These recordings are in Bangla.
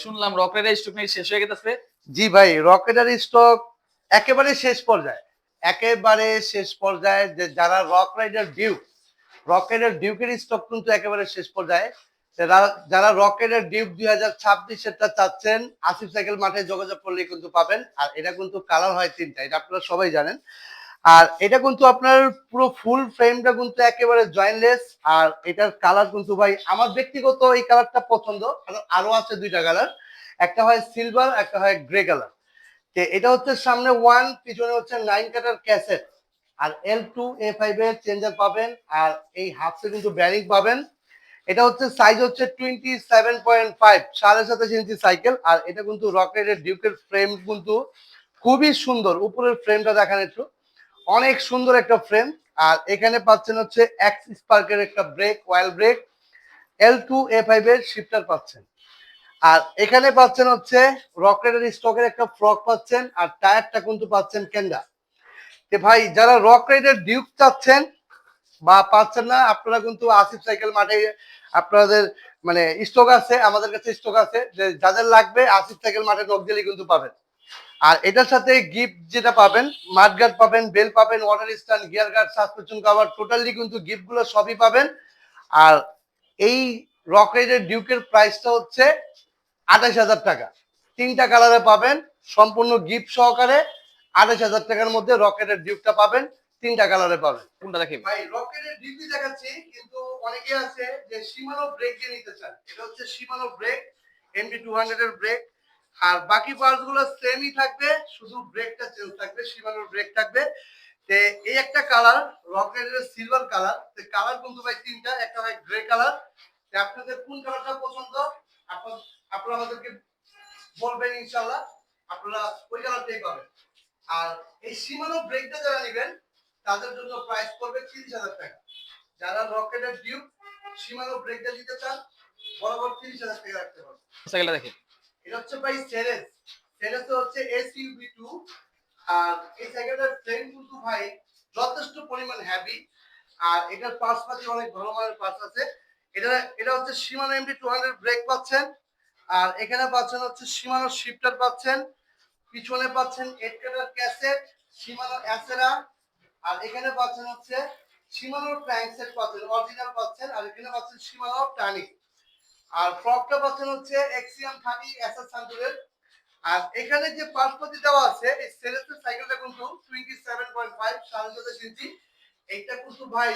শুনলাম রক রাইডার স্টক নাকি শেষ হয়ে গেছে। জি ভাই, রকেটের স্টক একেবারে শেষ পর্যায়ে, একেবারে শেষ পর্যায়ে। যে যারা রকেটের ডিউকের স্টক কিন্তু একেবারে শেষ পর্যায়ে। যারা রকেটের ডিউক 2026-এরটা চাচ্ছেন, আসিফ সাইকেল মাঠে যোগাযোগ করলে কিন্তু পাবেন। আর এটা কিন্তু কালার হয় তিনটা, এটা আপনারা সবাই জানেন। আর এটা কিন্তু আপনার পুরো ফুল ফ্রেমটা কিন্তু একেবারে জয়েন্টলেস। আর এটার কালার কিন্তু ভাই আমার ব্যক্তিগত এই কালারটা পছন্দ। আরো আছে দুইটা কালার, একটা হয় সিলভার, একটা হয় গ্রে কালার। এটা হচ্ছে সামনে 1, পিছনে হচ্ছে 9 কাটার ক্যাসেট। আর L2A5 এর চেঞ্জার পাবেন। আর এই হাফসে কিন্তু ব্যারিং পাবেন। এটা হচ্ছে সাইজ হচ্ছে 27.5, 27.5 ইঞ্চি সাইকেল। আর এটা কিন্তু রকেটের ডিউকের ফ্রেম কিন্তু খুবই সুন্দর। উপরের ফ্রেমটা দেখেন একটু, অনেক সুন্দর একটা ফ্রেম। আর এখানে পাচ্ছেন হচ্ছে এক্স স্পার্কের একটা ব্রেক, অয়েল ব্রেক। L2A5 এর শিফটার পাচ্ছেন। আর এখানে পাচ্ছেন হচ্ছে রকেটের স্টকের একটা ফ্রক পাচ্ছেন। আর টায়ারটা কিন্তু পাচ্ছেন কেন্ডা। ভাই যারা রক রাইডার ডিউক চাচ্ছেন বা পাচ্ছেন না, আপনারা কিন্তু আসিফ সাইকেল মাঠে আপনাদের মানে স্টক আছে, আমাদের কাছে স্টক আছে। যে যাদের লাগবে আসিফ সাইকেল মাঠে নক দিলে কিন্তু পাবেন। আর এটার সাথে গিফট যেটা পাবেন, মাড গার্ড পাবেন, বেল পাবেন, water stand, gear guard, suspension cover, totally কিন্তু গিফট গুলো সবই পাবেন। আর এই রক রাইডার ডিউকের প্রাইসটা হচ্ছে 28,000 টাকা। তিনটা কালারে পাবেন, সম্পূর্ণ গিফট সহকারে। 28,000 টাকার মধ্যে রকেটের ডিউকটা পাবেন, তিনটা কালারে পাবেন। কোনটা দেখি ভাই রকেটের ডিউকই দেখাচ্ছি, কিন্তু অনেকে আছে যে শিমানো ব্রেক দিয়ে নিতে চান। এটা হচ্ছে শিমানো ব্রেক, MD200 এর ব্রেক। আর বাকি পার্টস গুলো সেমই থাকবে, শুধু ব্রেকটা চেঞ্জ থাকবে, শিমানোর ব্রেক থাকবে। এই একটা কালার রকেটের সিলভার কালার। কালার কিন্তু ভাই তিনটা, একটা হয় গ্রে কালার। আপনাদের কোন কালারটা পছন্দ আপনারা আমাদেরকে বলবেন, ইনশাআল্লাহ আপনারা ওই কালারটাই পাবেন। আর এই সীমানো ব্রেকটা যারা নেবেন তাদের জন্য প্রাইস পড়বে 30,000 টাকা। যারা রকেটের ডিউক সীমানো ব্রেকটা নিতে চান বরাবর 30,000 টাকা রাখতে পারবেন। সাইকেলটা দেখি। এটা হচ্ছে ভাই সেরেস। সেরেস হচ্ছে SUV2। আর এই সাইকেলটার ফ্রেম কিন্তু ভাই যথেষ্ট পরিমাণ হেভি। আর এটার পার্টসপাতি অনেক ভালো মানের পার্টস আছে। এটা এটা হচ্ছে Shimano MD200 ব্রেক পাচ্ছেন। আর এখানে পাচ্ছেন হচ্ছে Shimano শিফটার পাচ্ছেন। পিছনে পাচ্ছেন 8 কাটার ক্যাসেট, Shimano অ্যাসেরা। আর এখানে পাচ্ছেন হচ্ছে Shimano ক্র্যাঙ্কসেট পাচ্ছেন, অরিজিনাল পাচ্ছেন। আর এখানে পাচ্ছেন Shimano টানিক। আর ফ্রকটা পাচ্ছেন হচ্ছে এক্সিয়াম 30 এসএস সান্টুরের। আর এখানে যে পার্টসপাতি দেওয়া আছে, এই সেলেসের সাইকেলটা কিন্তু 27.5, 27 ইঞ্চি। এইটা কিন্তু ভাই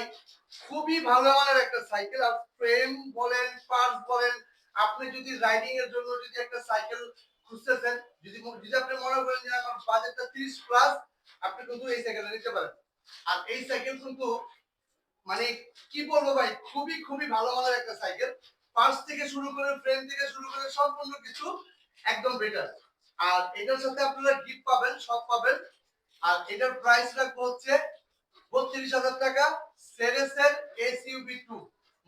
খুবই ভালো মানের একটা সাইকেল। আর ফ্রেম বলেন, পার্টস বলেন, আপনি যদি রাইডিং এর জন্য যদি একটা সাইকেল খুঁজতেছেন, যদি আপনি মনে করেন যে আমার বাজেটটা 30 প্লাস, আপনি কিন্তু এই সাইকেলটা নিতে পারেন। আর এই সাইকেল কিন্তু মানে কি বলবো ভাই, খুবই খুবই ভালো মানের একটা সাইকেল। পার্টস থেকে শুরু করে, ফ্রেম থেকে শুরু করে সম্পূর্ণ কিছু একদম বেটার। আর এটার সাথে আপনারা গিফট পাবেন, সব পাবেন। আর এটার প্রাইস রাখবো হচ্ছে 32,000 টাকা। সেরেসের SUV2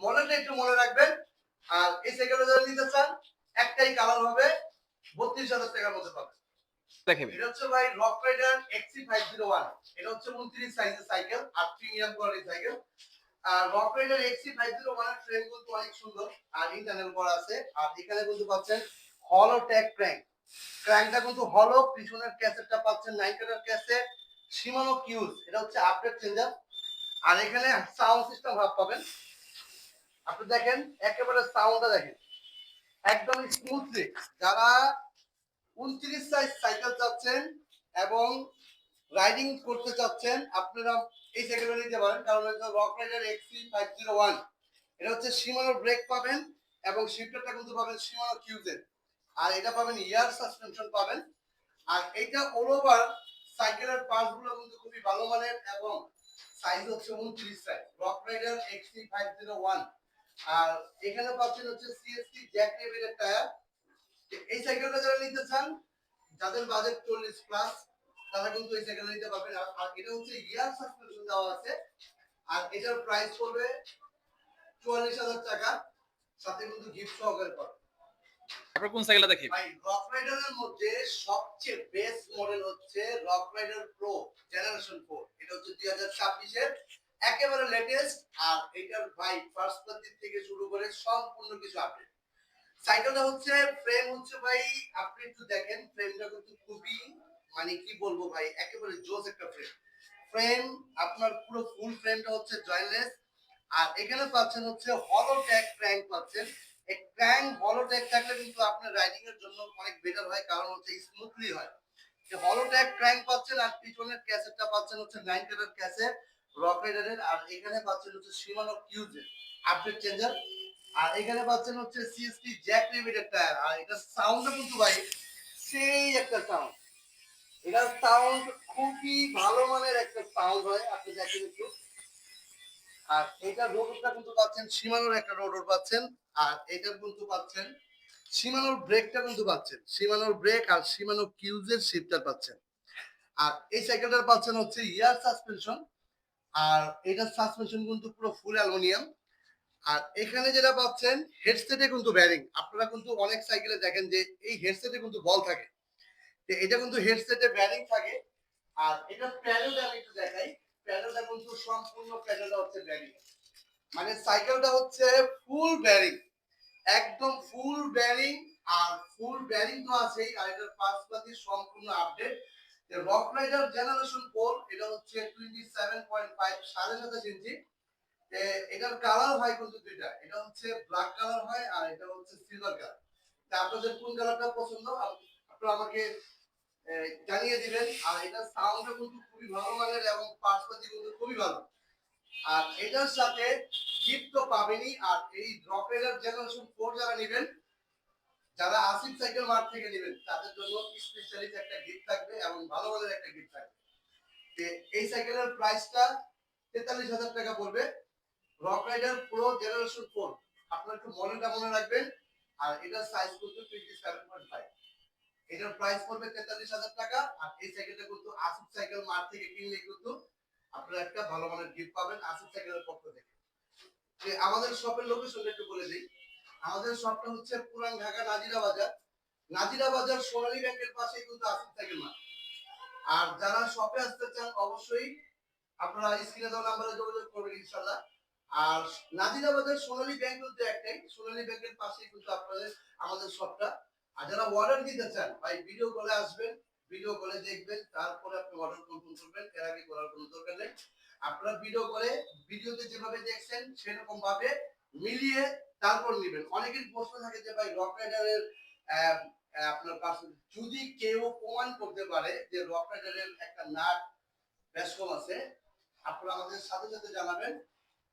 মডেলটা একটু মনে রাখবেন। আর এই সাইকেলটা যারা নিতে চান একটাই কালার হবে, 32,000 টাকার মধ্যে পাবেন। দেখি এটা হচ্ছে ভাই রক রাইডার XC501। এটা হচ্ছে 29 সাইজের সাইকেল আর প্রিমিয়াম কোয়ালিটির সাইকেল। আর রক রাইডার XC501 এর ফ্রেম কিন্তু অনেক সুন্দর আর ইন্টারনাল করা আছে। আর এখানে কিন্তু পাচ্ছেন হলো ট্যাগ ক্র্যাঙ্ক। ক্র্যাঙ্কটা কিন্তু হলো, পিছনের ক্যাসেটটা পাচ্ছেন 9 কাটার ক্যাসেট, Shimano কিউজ। এটা হচ্ছে আপডেট চেঞ্জার। আর এখানে সাউন্ড সিস্টেম ভাব পাবেন। আপনি দেখেন একেবারে সাউন্ডটা দেখেন একদম স্মুথলি। যারা 29 সাইজ সাইকেল চাচ্ছেন এবং রাইডিং করতে চাচ্ছেন, আপনারা এই সাইকেলটা নিতে পারেন। কারণ এটা রক রাইডার XC501। এটা হচ্ছে Shimano ব্রেক পাবেন এবং শিফটারটা কিন্তু পাবেন Shimano কিউজের। আর এটা পাবেন ইয়ার সাসপেনশন পাবেন। আর এটা অল ওভার সাইকেলের পার্টস গুলো কিন্তু খুবই ভালো মানের এবং সাইজ হচ্ছে 29 সাইজ রক রাইডার XC501। আর এখানে পাচ্ছেন হচ্ছে CST জ্যাক লেভেলের টায়ার। এই সাইকেলটা যারা নিতে চান, যাদের বাজেট 40 প্লাস, তারা কিন্তু এই সাইকেল নিতে পারবেন। আর এটা হচ্ছে ইয়ার সাসপেনশন দেওয়া আছে। আর এটার প্রাইস পড়বে 44,000 টাকা, সাথে কিন্তু গিফট সহকারে পাবেন। আপনার কোন সাইকেলটা দেখি ভাই রক রাইডারের মধ্যে সবচেয়ে বেস্ট মডেল হচ্ছে রক রাইডার প্রো জেনারেশন 4। এটা হচ্ছে 2026 এর একেবারে লেটেস্ট। আর এটার ভাই ফার্স্ট পার্টি থেকে শুরু করে সম্পূর্ণ কিছু আপডেট। সাইকেলটা হচ্ছে ফ্রেম হচ্ছে ভাই, আপনি একটু দেখেন ফ্রেমটা কিন্তু খুবই মানে কি বলবো ভাই, একেবারে জোস একটা ফ্রেম। ফ্রেম আপনার পুরো ফুল ফ্রেমটা হচ্ছে জয়েন্টলেস। আর এখানে পাচ্ছেন হচ্ছে হলো ট্যাগ ক্র্যাঙ্ক পাচ্ছেন। এই ক্র্যাঙ্ক হলো ট্যাগ থাকলে কিন্তু আপনার রাইডিং এর জন্য অনেক বেটার হয়, কারণ হচ্ছে স্মুথলি হয়। যে হলো ট্যাগ ক্র্যাঙ্ক পাচ্ছেন, আর পিছনের ক্যাসেটটা পাচ্ছেন হচ্ছে 9 কালার ক্যাসেট রক রাইডারের। আর এখানে পাচ্ছেন হচ্ছে শিমানো কিউজের আপডেট চেঞ্জার। আর এখানে পাচ্ছেন হচ্ছে সিএসটি জ্যাক রিমিটেড টায়ার। আর এটা সাউন্ডটা কিন্তু ভাই সেই একটা সাউন্ড, এটার সাউন্ড খুবই ভালো মানের একটা সাউন্ড হয়, আপনি দেখেন একটু। আর এটা রোটরটা কিন্তু পাচ্ছেন শিমানোর একটা রোটর পাচ্ছেন। আর এটা কিন্তু পাচ্ছেন শিমানোর ব্রেকটা কিন্তু পাচ্ছেন, শিমানোর ব্রেক আর শিমানো কিউজের শিফটার পাচ্ছেন। আর এই সাইকেলটার পাচ্ছেন হচ্ছে ইয়ার সাসপেনশন। আর এটার সাসপেনশন কিন্তু পুরো ফুল অ্যালুমিনিয়াম। আর এখানে যেটা পাচ্ছেন হেডসেটে কিন্তু ব্যারিং, আপনারা কিন্তু অনেক সাইকেলে দেখেন যে এই হেডসেটে কিন্তু বল থাকে, তো এটা কিন্তু হেডসেটে ব্যারিং থাকে। আর এটা প্যাডেলটা আমি একটু দেখাই, প্যাডেলটা কিন্তু সম্পূর্ণ প্যাডেলটা হচ্ছে ব্যারিং, মানে সাইকেলটা হচ্ছে ফুল ব্যারিং, একদম ফুল ব্যারিং। আর ফুল ব্যারিং তো আছেই, আর এটার পাশাপাশি সম্পূর্ণ আপডেট। রক রাইডার জেনারেশন 4, এটা হচ্ছে 27.5 27.5 ইঞ্চি। এটার কালার হয় কিন্তু দুইটা, এটা হচ্ছে ব্ল্যাক কালার হয় আর এটা হচ্ছে সিলভার কালার। তা আপনাদের কোন কালারটা পছন্দ আপনারা আমাকে জানিয়ে দিবেন। আর এটার সাউন্ডও কিন্তু খুবই ভালো মানের এবং পাশাপাশি কিন্তু খুবই ভালো। আর এটার সাথে গিফট তো পাবেনই। আর এই রক রাইডার জেনারেশন 4 যারা নেবেন, যারা আসিফ সাইকেল মার্ট থেকে নেবেন, তাদের জন্য স্পেশালি একটা গিফট থাকবে এবং ভালো মানের একটা গিফট থাকবে। এই সাইকেলের প্রাইসটা 43,000 টাকা পড়বে। রক রাইডার প্রো জেনারেশন 4, আপনারা একটু মডেলটা মনে রাখবেন। আর এটার সাইজ কিন্তু 27.5, এটার প্রাইস পড়বে 43,000 টাকা। আর এই সাইকেলটা কিন্তু আসিফ সাইকেল মার্ট থেকে কিনলে কিন্তু আপনারা একটা ভালো মানের গিফট পাবেন আসিফ সাইকেলের পক্ষ থেকে। আমাদের শপের লোকেশনটা একটু বলে দিই। আমাদের শপটা হচ্ছে পুরান ঢাকা নাজিরা বাজার, নাজিরা বাজার সোনালী ব্যাংকের পাশে কিন্তু আসিফ সাইকেল মার্ট। আর যারা শপে আসতে চান অবশ্যই আপনারা স্ক্রিনে দেওয়া নম্বরে যোগাযোগ করবেন ইনশাআল্লাহ। আর নাজিরা বাজার সোনালী ব্যাংক কিন্তু একটাই, সোনালী ব্যাংকের পাশেই কিন্তু আপনাদের আমাদের শপটা। আর যারা অর্ডার দিতে চান ভাই ভিডিও কলে আসবেন, ভিডিও কলে দেখবেন, তারপরে আপনি অর্ডার কনফার্ম করবেন, এর আগে করার কোনো দরকার নেই। আপনারা ভিডিও করে ভিডিওতে যেভাবে দেখছেন সেরকম ভাবে মিলিয়ে তারপর নেবেন। অনেকের প্রশ্ন থাকে যে ভাই রক রাইডারের আপনার পাশে যদি কেউ প্রমাণ করতে পারে যে রক রাইডারের একটা নাট বেশকম আছে, আপনারা আমাদের সাথে সাথে জানাবেন।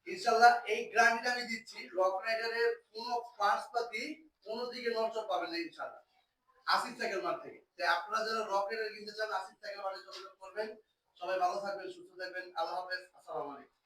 ইনশাআল্লাহ এই গ্যারান্টিটা আমি দিচ্ছি, রক রাইডারের কোনো পার্টস পাতি কোনো দিকে নষ্ট পাবেন না ইনশাআল্লাহ আসিফ সাইকেল মার্ট থেকে। তাই আপনারা যারা রক রাইডার কিনতে চান আসিফ সাইকেল মার্টে যোগাযোগ করবেন। সবাই ভালো থাকবেন, সুস্থ থাকবেন, আল্লাহ হাফেজ, আসসালামু আলাইকুম।